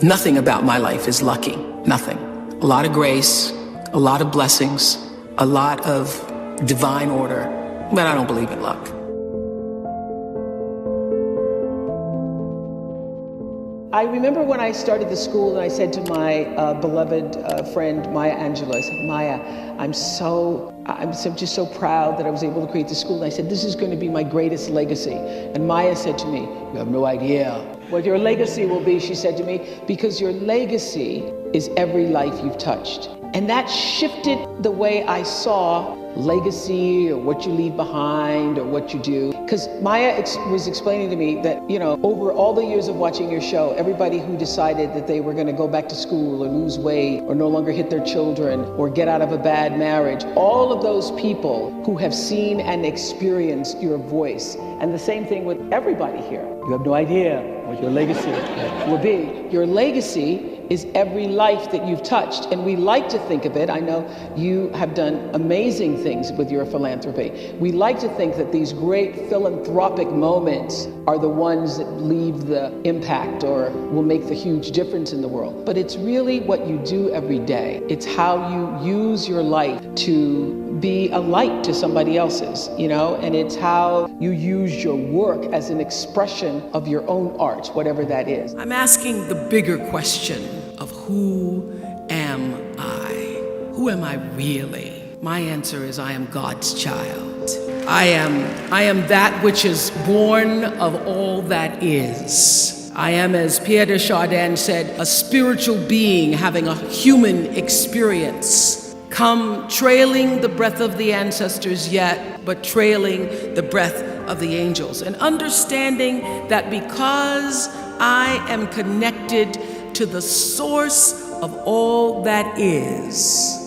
Nothing about my life is lucky. Nothing. A lot of grace, a lot of blessings, a lot of divine order, but I don't believe in luck. I remember when I started the school and I said to my beloved friend, Maya Angelou, I said, Maya, I'm just so proud that I was able to create the school. And I said, this is going to be my greatest legacy. And Maya said to me, you have no idea what your legacy will be, she said to me, because your legacy is every life you've touched. And that shifted the way I saw legacy or what you leave behind or what you do. Because Maya was explaining to me that, over all the years of watching your show, everybody who decided that they were going to go back to school or lose weight or no longer hit their children or get out of a bad marriage, all of those people who have seen and experienced your voice. And the same thing with everybody here. You have no idea what your legacy will be. Your legacy is every life that you've touched. And we like to think of it, I know you have done amazing things with your philanthropy. We like to think that these great philanthropic moments are the ones that leave the impact or will make the huge difference in the world. But it's really what you do every day. It's how you use your life to be a light to somebody else's, and it's how you use your work as an expression of your own art, whatever that is. I'm asking the bigger question of who am I? Who am I really? My answer is I am God's child. I am that which is born of all that is. I am, as Pierre de Chardin said, a spiritual being having a human experience. Come trailing the breath of the ancestors yet, but trailing the breath of the angels. And understanding that because I am connected to the source of all that is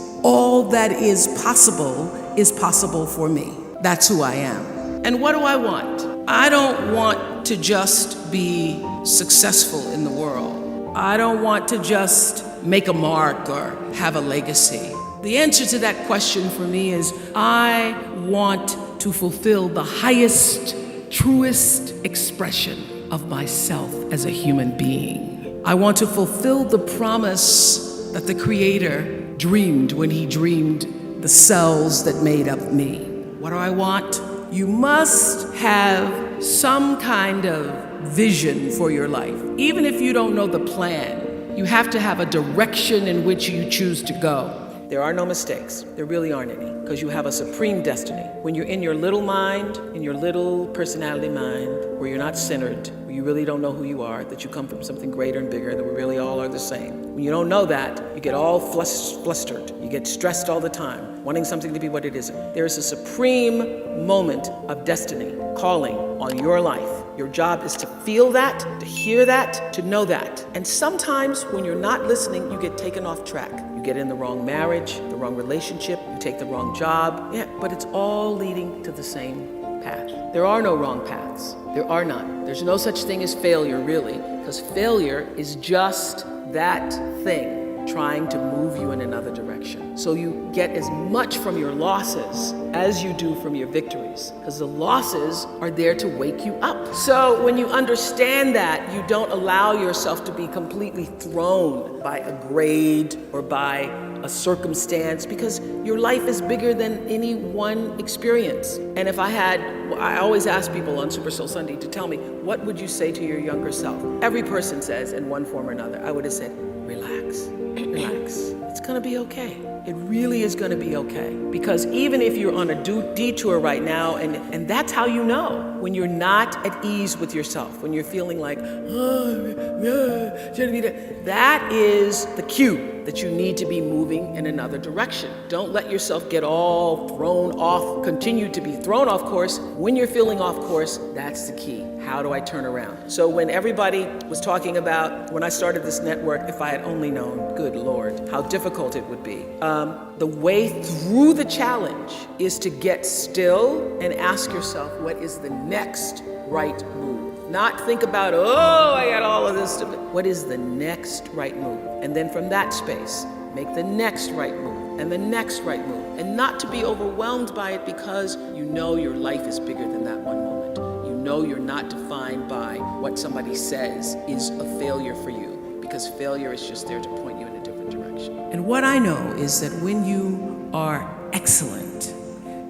possible for me. That's who I am. And what do I want? I don't want to just be successful in the world. I don't want to just make a mark or have a legacy. The answer to that question for me is I want to fulfill the highest, truest expression of myself as a human being. I want to fulfill the promise that the Creator dreamed when He dreamed the cells that made up me. What do I want? You must have some kind of vision for your life. Even if you don't know the plan, you have to have a direction in which you choose to go. There are no mistakes. There really aren't any, because you have a supreme destiny. When you're in your little mind, in your little personality mind, where you're not centered, where you really don't know who you are, that you come from something greater and bigger, that we really all are the same. When you don't know that, you get all flustered. You get stressed all the time, wanting something to be what it isn't. There is a supreme moment of destiny calling on your life. Your job is to feel that, to hear that, to know that. And sometimes when you're not listening, you get taken off track. You get in the wrong marriage, the wrong relationship, you take the wrong job. Yeah, but it's all leading to the same path. There are no wrong paths. There are none. There's no such thing as failure, really, because failure is just that thing trying to move you in another direction. So you get as much from your losses as you do from your victories, because the losses are there to wake you up. So when you understand that, you don't allow yourself to be completely thrown by a grade or by a circumstance, because your life is bigger than any one experience. And if I always ask people on Super Soul Sunday to tell me, what would you say to your younger self? Every person says in one form or another, I would have said, relax. It's gonna be okay. It really is gonna be okay. Because even if you're on a detour right now, and that's how you know, when you're not at ease with yourself, when you're feeling like, that is the cue that you need to be moving in another direction. Don't let yourself get all thrown off, continue to be thrown off course. When you're feeling off course, that's the key. How do I turn around? So when everybody was talking about, when I started this network, if I had only known, good Lord, how difficult it would be. The way through the challenge is to get still and ask yourself, what is the next right move? Not think about, I got all of this. What is the next right move? And then from that space, make the next right move and the next right move. And not to be overwhelmed by it, because you know your life is bigger than that one moment. You know you're not defined by what somebody says is a failure for you, because failure is just there to point you in a different direction. And what I know is that when you are excellent,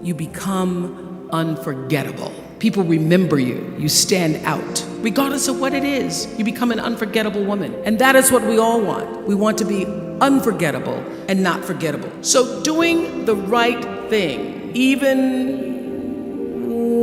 you become unforgettable. People remember you. You stand out. Regardless of what it is, you become an unforgettable woman. And that is what we all want. We want to be unforgettable and not forgettable. So doing the right thing, even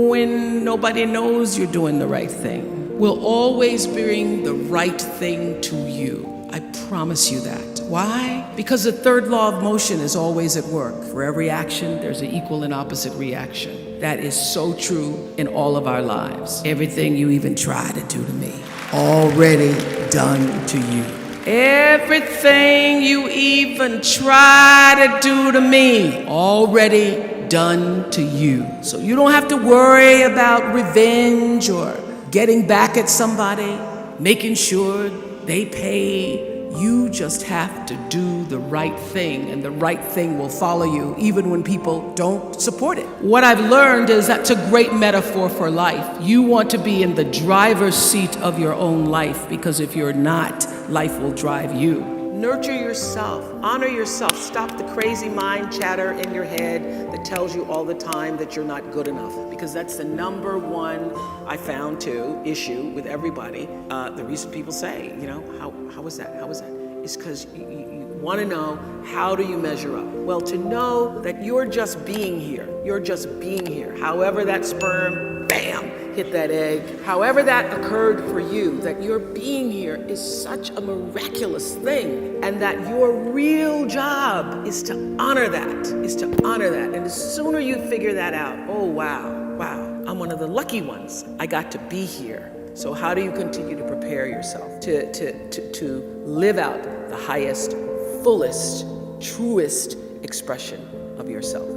when nobody knows you're doing the right thing, will always bring the right thing to you. I promise you that. Why? Because the third law of motion is always at work. For every action, there's an equal and opposite reaction. That is so true in all of our lives. Everything you even try to do to me, already done to you. Everything you even try to do to me, already done to you. So you don't have to worry about revenge or getting back at somebody, making sure they pay. You just have to do the right thing, and the right thing will follow you even when people don't support it. What I've learned is that's a great metaphor for life. You want to be in the driver's seat of your own life, because if you're not, life will drive you. Nurture yourself, honor yourself, stop the crazy mind chatter in your head that tells you all the time that you're not good enough, because that's the number one, I found too, issue with everybody. The reason people say, how was that? It's because you want to know, how do you measure up? Well, to know that you're just being here, however that sperm, bam, hit that egg, however that occurred for you, that your being here is such a miraculous thing, and that your real job is to honor that, And the sooner you figure that out, oh wow, I'm one of the lucky ones. I got to be here. So how do you continue to prepare yourself to live out the highest, fullest, truest expression of yourself?